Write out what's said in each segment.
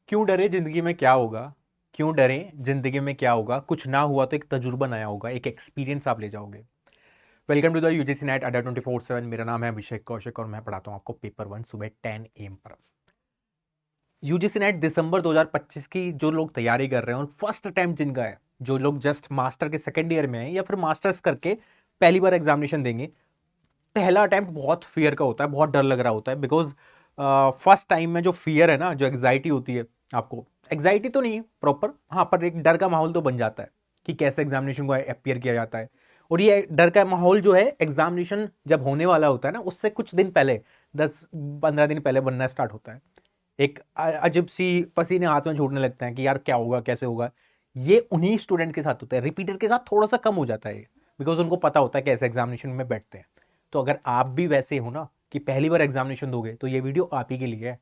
क्यों डरे जिंदगी में क्या होगा। क्यों डरे जिंदगी में क्या होगा, कुछ ना हुआ तो एक तजुर्बा नया होगा, एक एक्सपीरियंस आप ले जाओगे। Welcome to the UGC NET Adda 24/7। मेरा नाम है अभिषेक कौशिक और मैं पढ़ाता हूँ आपको पेपर वन सुबह 10 AM पर। यूजीसी नेट दिसंबर 2025 की जो लोग तैयारी कर रहे हैं और फर्स्ट अटेम्प्ट जिनका है, जो लोग जस्ट मास्टर के सेकेंड ईयर में हैं या फिर मास्टर्स करके पहली बार एग्जामिनेशन देंगे, पहला अटेम्प्ट बहुत फियर का होता है, बहुत डर लग रहा होता है। बिकॉज फर्स्ट टाइम में जो फियर है ना, जो एग्जाइटी होती है, आपको एग्जाइटी तो नहीं प्रॉपर, हाँ, पर एक डर का माहौल तो बन जाता है कि कैसे एग्जामिनेशन को अपियर किया जाता है। और ये डर का माहौल जो है एग्जामिनेशन जब होने वाला होता है ना, उससे कुछ दिन पहले, 10-15 दिन पहले बनना स्टार्ट होता है। एक अजीब सी पसीने हाथ में छूटने लगते हैं कि यार क्या होगा, कैसे होगा। ये उन्हीं स्टूडेंट के साथ होता है, रिपीटर के साथ थोड़ा सा कम हो जाता है, बिकॉज उनको पता होता है कैसे एग्जामिनेशन में बैठते हैं। तो अगर आप भी वैसे हो ना कि पहली बार एग्जामिनेशन दोगे, तो ये वीडियो आप ही के लिए है।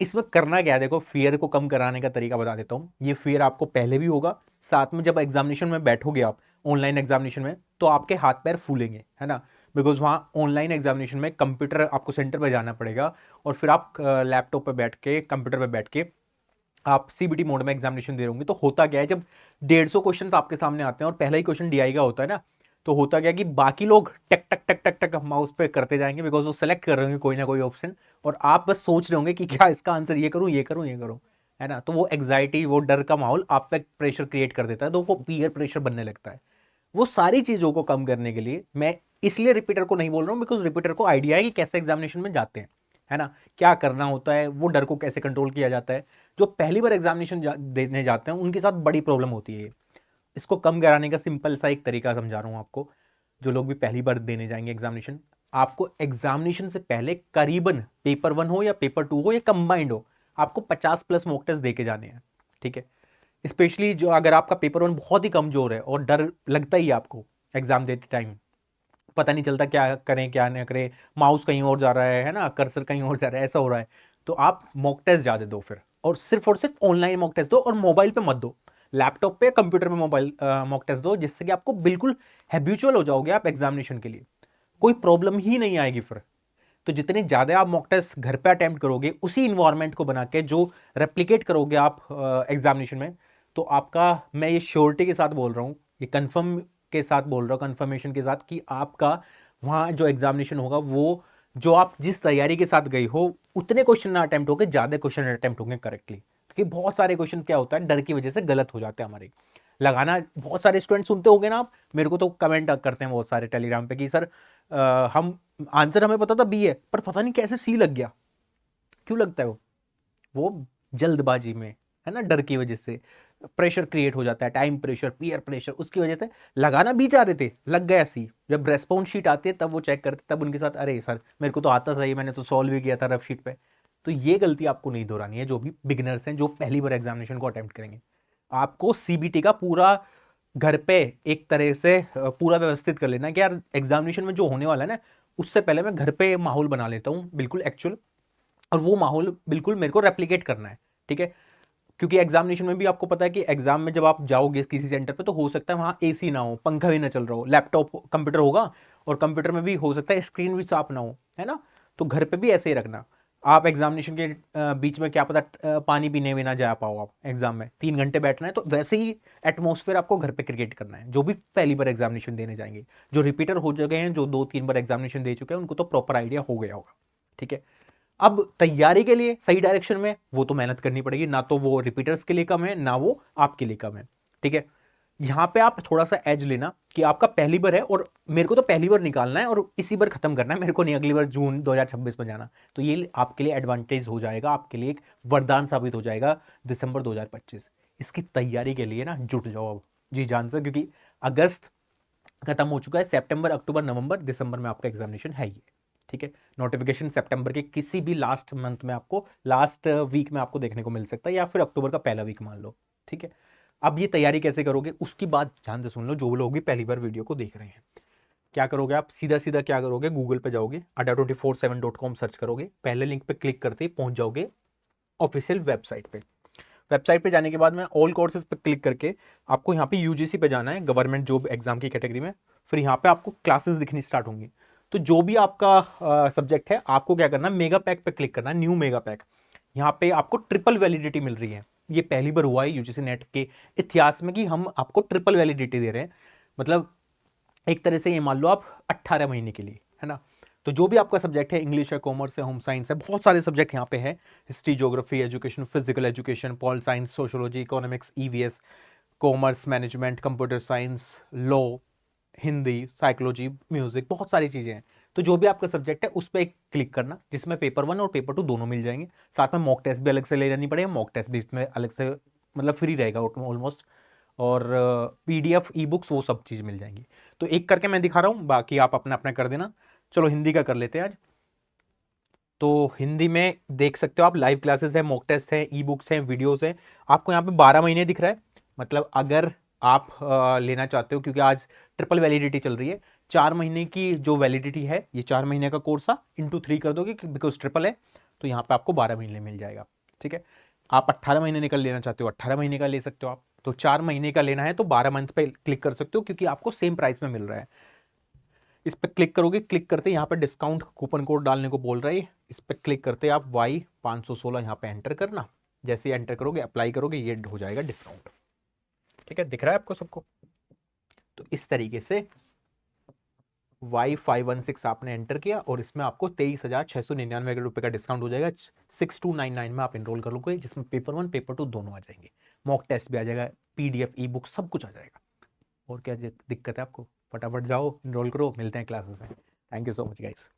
इसमें करना क्या है, देखो, फियर को कम कराने का तरीका बता देता हूँ। ये फियर आपको पहले भी होगा, साथ में जब एग्जामिनेशन में बैठोगे आप ऑनलाइन एग्जामिनेशन में, तो आपके हाथ पैर फूलेंगे, है ना। बिकॉज वहाँ ऑनलाइन एग्जामिनेशन में कंप्यूटर आपको सेंटर पर जाना पड़ेगा और फिर आप लैपटॉप पर बैठ के, कंप्यूटर पर बैठ के आप सीबीटी मोड में एग्जामिनेशन दे रहे होंगे। तो होता क्या है, जब 150 क्वेश्चन आपके सामने आते हैं और पहला ही क्वेश्चन डीआई का होता है ना, तो होता क्या है कि बाकी लोग टक टक टक टक टक माउस पे करते जाएंगे, बिकॉज वो सेलेक्ट कर रहे होंगे कोई ना कोई ऑप्शन, और आप बस सोच रहे होंगे कि क्या इसका आंसर, ये करूं, ये करूं, ये करूं, है ना। तो वो एग्जाइटी, वो डर का माहौल आप पे प्रेशर क्रिएट कर देता है, तो वो पीयर प्रेशर बनने लगता है। वो सारी चीजों को कम करने के लिए मैं इसलिए रिपीटर को नहीं बोल रहा हूं, बिकॉज रिपीटर को आइडिया है कि कैसे एग्जामिनेशन में जाते हैं, है ना, क्या करना होता है, वो डर को कैसे कंट्रोल किया जाता है। जो पहली बार एग्जामिनेशन देने जाते हैं उनके साथ बड़ी प्रॉब्लम होती है। इसको कम कराने का सिंपल सा एक तरीका समझा रहा हूं आपको। जो लोग भी पहली बार देने जाएंगे एग्जामिनेशन, आपको एग्जामिनेशन से पहले करीबन पेपर वन हो या पेपर टू हो या कंबाइंड हो, आपको 50+ मॉक टेस्ट दे के जाने हैं, ठीक है। स्पेशली जो अगर आपका पेपर वन बहुत ही कमजोर है और डर लगता ही है आपको एग्जाम देते टाइम, पता नहीं चलता क्या करें क्या ना करें, माउस कहीं और जा रहा है ना, कर्सर कहीं और जा रहा है, ऐसा हो रहा है, तो आप मॉक टेस्ट ज़्यादा दो फिर, और सिर्फ ऑनलाइन मॉक टेस्ट दो, और मोबाइल पे मत दो, लैपटॉप पे, कंप्यूटर पे मोबाइल मॉक टेस्ट दो, जिससे कि आपको बिल्कुल हैबिचुअल हो जाओगे आप एग्जामिनेशन के लिए, कोई प्रॉब्लम ही नहीं आएगी फिर। तो जितने ज़्यादा आप मॉक टेस्ट घर पे अटेम्प्ट करोगे, उसी इन्वायरमेंट को बना के जो रेप्लिकेट करोगे आप एग्जामिनेशन में, तो आपका, मैं ये श्योरिटी के साथ बोल रहा हूँ, ये कंफर्म के साथ बोल रहा हूँ, कंफर्मेशन के साथ, कि आपका वहाँ जो एग्जामिनेशन होगा, वो जो आप जिस तैयारी के साथ गई हो, उतने क्वेश्चन ना अटेम्प्ट होंगे, ज़्यादा क्वेश्चन अटेम्प्ट होंगे करेक्टली। क्योंकि बहुत सारे क्वेश्चन क्या होता है, डर की वजह से गलत हो जाते हैं हमारे लगाना। बहुत सारे स्टूडेंट सुनते होंगे ना आप, मेरे को तो कमेंट करते हैं बहुत सारे टेलीग्राम पे कि सर, हम आंसर हमें पता था बी है, पर पता नहीं कैसे सी लग गया। क्यों लगता है वो जल्दबाजी में, है ना, डर की वजह से प्रेशर क्रिएट हो जाता है, टाइम प्रेशर, पीयर प्रेशर, उसकी वजह से लगाना भी चाह रहे थे, लग गया सी। जब रेस्पॉन्स शीट आती है तब वो चेक करते, तब उनके साथ, अरे सर मेरे को तो आता था, ये मैंने तो सॉल्व भी किया था रफ शीट पे। तो ये गलती आपको नहीं दोहरानी है, जो भी बिगिनर्स हैं, जो पहली बार एग्जामिनेशन को अटेम्प्ट करेंगे। आपको सीबीटी का पूरा घर पे एक तरह से पूरा व्यवस्थित कर लेना कि यार एग्जामिनेशन में जो होने वाला है ना, उससे पहले मैं घर पे माहौल बना लेता हूँ बिल्कुल एक्चुअल, और वो माहौल बिल्कुल मेरे को रेप्लिकेट करना है, ठीक है। क्योंकि एग्जामिनेशन में भी आपको पता है कि एग्जाम में जब आप जाओगे किसी सेंटर पे, तो हो सकता है वहाँ एसी ना हो, पंखा भी ना चल रहा हो, लैपटॉप कंप्यूटर होगा, और कंप्यूटर में भी हो सकता है स्क्रीन भी साफ ना हो, है ना। तो घर पे भी ऐसे ही रखना। आप एग्जामिनेशन के बीच में क्या पता पानी पीने भी ना जा पाओ, आप एग्जाम में 3 घंटे बैठना है, तो वैसे ही एटमोसफेयर आपको घर पे क्रिएट करना है। जो भी पहली बार एग्जामिनेशन देने जाएंगे, जो रिपीटर हो चुके हैं, जो 2-3 बार एग्जामिनेशन दे चुके हैं, उनको तो प्रॉपर आइडिया हो गया होगा, ठीक है। अब तैयारी के लिए सही डायरेक्शन में वो तो मेहनत करनी पड़ेगी, ना तो वो रिपीटर्स के लिए कम है, ना वो आपके लिए कम है, ठीक है। यहां पे आप थोड़ा सा एज लेना कि आपका पहली बार है और मेरे को तो पहली बार निकालना है और इसी बार खत्म करना है, मेरे को नहीं अगली बार जून 2026 में जाना। तो ये आपके लिए एडवांटेज हो जाएगा, आपके लिए एक वरदान साबित हो जाएगा दिसंबर 2025। इसकी तैयारी के लिए ना जुट जाओ अब जी जान से, क्योंकि अगस्त खत्म हो चुका है, सितंबर, अक्टूबर, नवंबर, दिसंबर में आपका एग्जामिनेशन है ये, ठीक है। नोटिफिकेशन सितंबर के किसी भी लास्ट मंथ में आपको, लास्ट वीक में आपको देखने को मिल सकता है, या फिर अक्टूबर का पहला वीक मान लो, ठीक है। अब ये तैयारी कैसे करोगे, उसकी बात ध्यान से सुन लो, जो लोग भी पहली बार वीडियो को देख रहे हैं। क्या करोगे आप, सीधा सीधा क्या करोगे, गूगल पे जाओगे, adda247.com सर्च करोगे, पहले लिंक पे क्लिक करते ही पहुंच जाओगे ऑफिशियल वेबसाइट पे। वेबसाइट पे जाने के बाद में ऑल कोर्सेज पे क्लिक करके आपको यहाँ पे यूजीसी पे जाना है, गवर्नमेंट जॉब एग्जाम की कैटेगरी में। फिर यहाँ पे आपको क्लासेस दिखनी स्टार्ट होंगी। तो जो भी आपका सब्जेक्ट है, आपको क्या करना है, मेगा पैक पे क्लिक करना है, न्यू मेगा पैक। यहाँ पे आपको ट्रिपल वैलिडिटी मिल रही है। ये पहली बार हुआ है यूजीसी नेट के इतिहास में कि हम आपको ट्रिपल वैलिडिटी दे रहे हैं। मतलब एक तरह से ये मान लो आप 18 महीने के लिए, है ना। तो जो भी आपका सब्जेक्ट है, इंग्लिश है, कॉमर्स है, होम साइंस है, बहुत सारे सब्जेक्ट यहाँ पे है। History, geography, education, physical education, pol science, sociology, economics, EVS, commerce, management, computer science, law, Hindi, psychology, music, बहुत सारी चीजें हैं। तो जो भी आपका सब्जेक्ट है उस पर एक क्लिक करना, जिसमें पेपर 1 और पेपर 2 दोनों मिल जाएंगे। साथ में मॉक टेस्ट भी अलग से ले लेनी पड़ेगा, मॉक टेस्ट भी इसमें अलग से मतलब फ्री रहेगा ऑलमोस्ट। और पीडीएफ, ई बुक्स, वो सब चीज़ मिल जाएंगी। तो एक करके मैं दिखा रहा हूँ, बाकी आप अपना अपना कर देना। चलो हिंदी का कर लेते हैं आज। तो हिंदी में देख सकते हो आप, लाइव क्लासेस है, मॉक टेस्ट है, ई बुक्स हैं, वीडियोस हैं। आपको यहाँ पे 12 महीने दिख रहा है। मतलब अगर आप लेना चाहते हो, क्योंकि आज ट्रिपल वैलिडिटी चल रही है, 4 महीने की जो वैलिडिटी है, ये 4 महीने का कोर्स था, इंटू 3 कर दोगे बिकॉज ट्रिपल है। तो यहाँ पे आपको 12 महीने मिल जाएगा। ठीक है, आप 18 महीने निकल लेना चाहते हो, 18 महीने का ले सकते हो आप। तो 4 महीने का लेना है तो 12 मंथ पे क्लिक कर सकते हो, क्योंकि आपको सेम प्राइस में मिल रहा है। इस पर क्लिक करोगे, क्लिक करते यहाँ पे डिस्काउंट कूपन कोड डालने को बोल रहा है। इस पर क्लिक करते आप Y516 यहाँ पे एंटर करना। जैसे ही एंटर करोगे, अप्लाई करोगे, ये हो जाएगा डिस्काउंट। ठीक है, दिख रहा है आपको सबको। तो इस तरीके से Y516 आपने एंटर किया और इसमें आपको 23,699 का डिस्काउंट हो जाएगा। 6299 में आप एनरोल कर लोगे, जिसमें पेपर 1 पेपर 2 दोनों आ जाएंगे, मॉक टेस्ट भी आ जाएगा, पीडीएफ, ई बुक, सब कुछ आ जाएगा। और क्या दिक्कत है आपको? फटाफट जाओ, एनरोल करो, मिलते हैं क्लासेस में। Thank you so much guys.